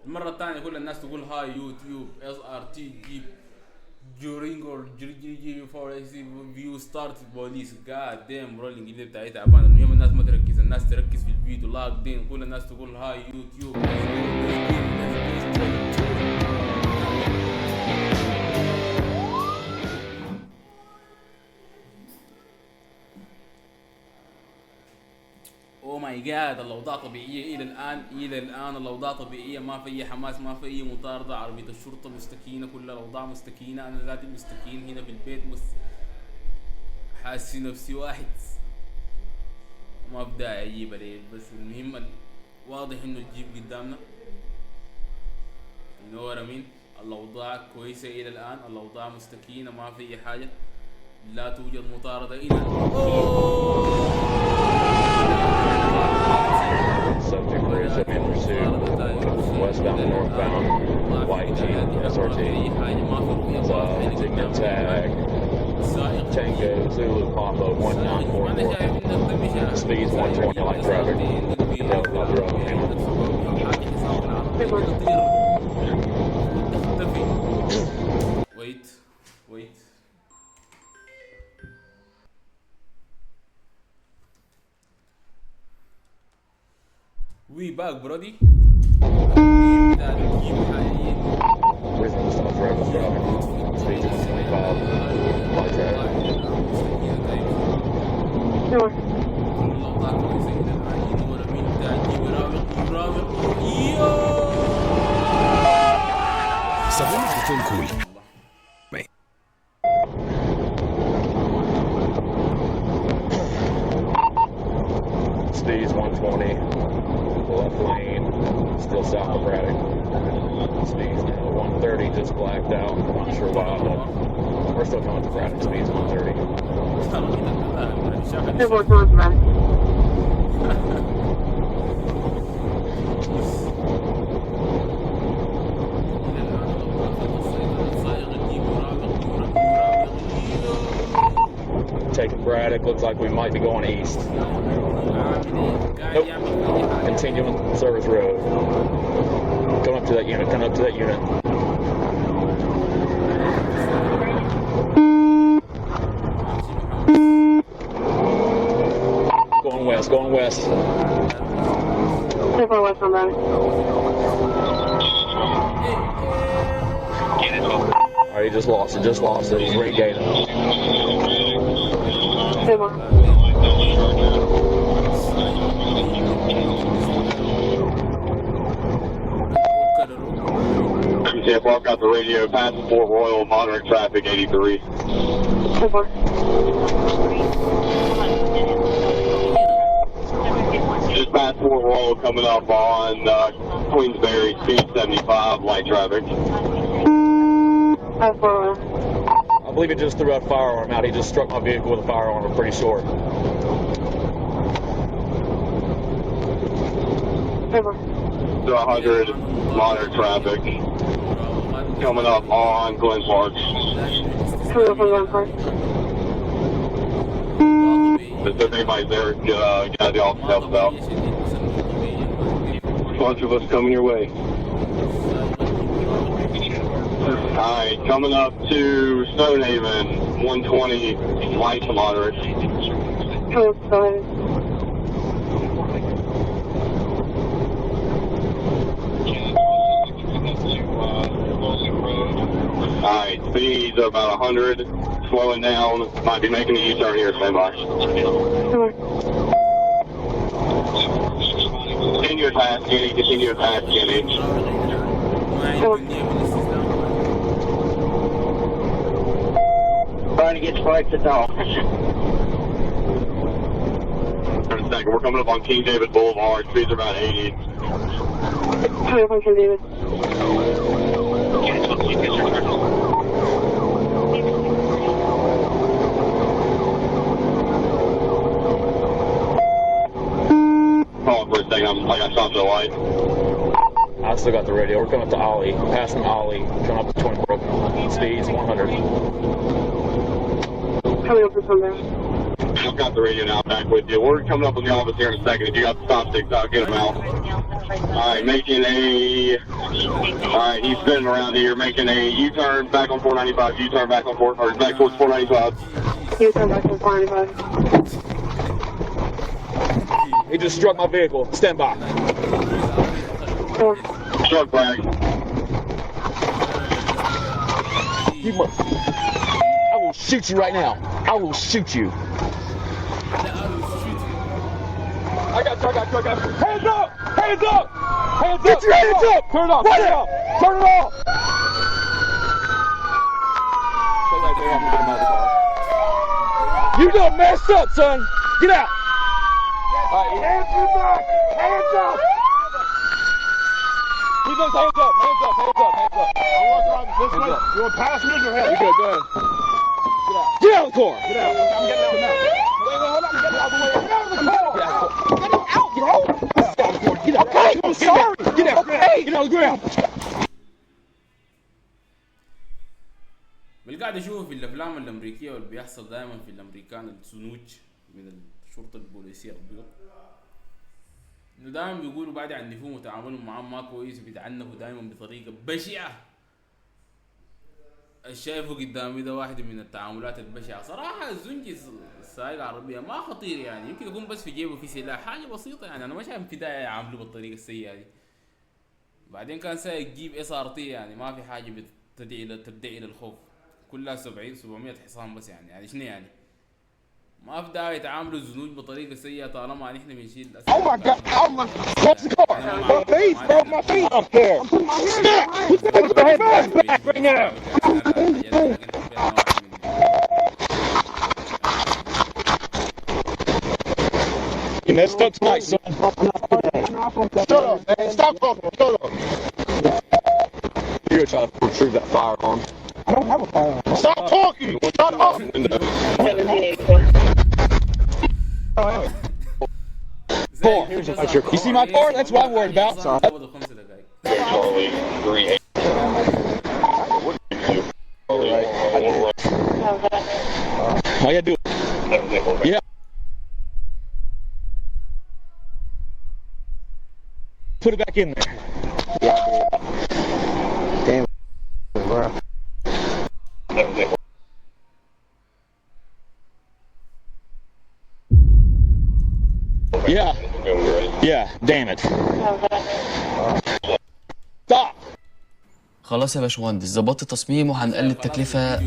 المرة الثانية كل الناس تقول هاي يوتيوب SRT جيب during or before view start police god damn rolling اللي بتاعي تعبان. المهم الناس ما تركز، الناس تركز في الفيديو لايك دين. كل الناس تقول هاي يوتيوب. او ماي جاد الاوضاع طبيعيه الى الان الاوضاع طبيعيه، ما في اي حماس، ما في اي مطارده. عربيه الشرطه مستكينه، كل الاوضاع مستكينه. انا ذاتي مستكين هنا في البيت، حاسس نفسي واحد ما بداعي اجيب عليه. بس المهم واضح انه الجيب قدامنا انه ورا مين. الاوضاع كويسه الى الان، الاوضاع مستكينه، ما في اي حاجه، لا توجد مطارده الى Subject is in pursuit, westbound and northbound, YngSrt. Insignia tag, Tango Zulu Papa 1944. Speeds 120 light traffic. Wait. We back brody. Reasonable stuff right on traffic. Speeds 125 light traffic. Sabemos que fue un cool. Speeds 120. Left lane, still south of Braddock. Speeds now 130, just blacked out. Not sure why, but we're still coming to Braddock. Speeds 130. Taking Braddock, looks like we might be going east. Nope. Continuing Service Road. Coming up to that unit, Going west. Alright, he just lost it. He's regained it. Yeah, I've got the radio. Past Fort Royal, moderate traffic, 83. Just past Fort Royal, coming up on Queensberry, speed 75, light traffic. I believe he just threw a firearm out. He just struck my vehicle with a firearm, I'm pretty sure. To 100, moderate traffic. Coming up on Glen Park. If anybody's there, get out of the office, help us out. Bunch of us coming your way. Alright, coming up to Stonehaven, 120, light to moderate. Alright, speeds are about 100, slowing down, might be making a U-turn here, stand by. Continue past Kenny. Trying to get spikes at all. Second, we're coming up on King David Boulevard, speeds are about 80. King David. Hold on for a second, I got stopped at the light. I still got the radio. We're coming up to Ollie, passing Ollie, coming up to Twin Brook. Speeds 100. Coming up to somewhere. I've got the radio now back with you. We're coming up on the office here in a second. If you got the stop sticks, I'll get them out. Alright, making a... Alright, he's spinning around here, making a U-turn back on 495, U-turn back on 4... or back towards 495. U-turn back on 495. He just struck my vehicle. Stand by. Struck flag. I will shoot you right now. I will shoot you. I got you. Hands up! Hands up! Hands up! Get your hands up! Turn it off! Turn it off! Turn it off! You done messed up, son! Get out! Alright, hands back! Hands up! Keep those hands up! Hands up! Hands up! Hands up! This way. You want passengers or head? You good, go ahead. Get out of the car! Get out! I'm getting out now. Wait, hold on. Get out of the way. Get out of the car! Get out, bro! Get out! Okay, I'm sorry! Get out! Okay! Get out of the ground! بالقاعد اشوف في الافلام الامريكيه واللي بيحصل دائما في الامريكان السنوج من الشرطه البوليسيه البيض انه دائما بيقولوا بعد عنفوهم وتعاملهم معاهم ما كويس وبيتعنفوا دائما بطريقه بشعه. شايفه قدامي ده واحد من التعاملات البشعه صراحه. الزنجي السائق العربيه ما خطير يعني، يمكن يكون بس في جيبه في سلاح حاجه بسيطه يعني. انا ما شايف في داعي يعاملوه بالطريقه السيئه دي. بعدين كان سايق جيب SRT يعني ما في حاجه تدعي للخوف، كلها 700 حصان بس يعني شنو يعني؟ ما في داعي يتعاملوا الزنوج بطريقه سيئه طالما نحن بنشيل Oh my God! Oh my! What's the car? My face, bro! My face up there! Put the head back right now! You messed up tonight, son. Shut up, man! Stop talking! Shut up! You're trying to retrieve that firearm. I don't have a firearm. Stop talking! Shut up! You see my car? That's what I'm worried about. How you doing? Yeah. Put it back in there. Damn, bro. Yeah. Yeah, damn it. Stop. خلاص يا باشمهندس ظبطت التصميم وهنقلل التكلفة 40%.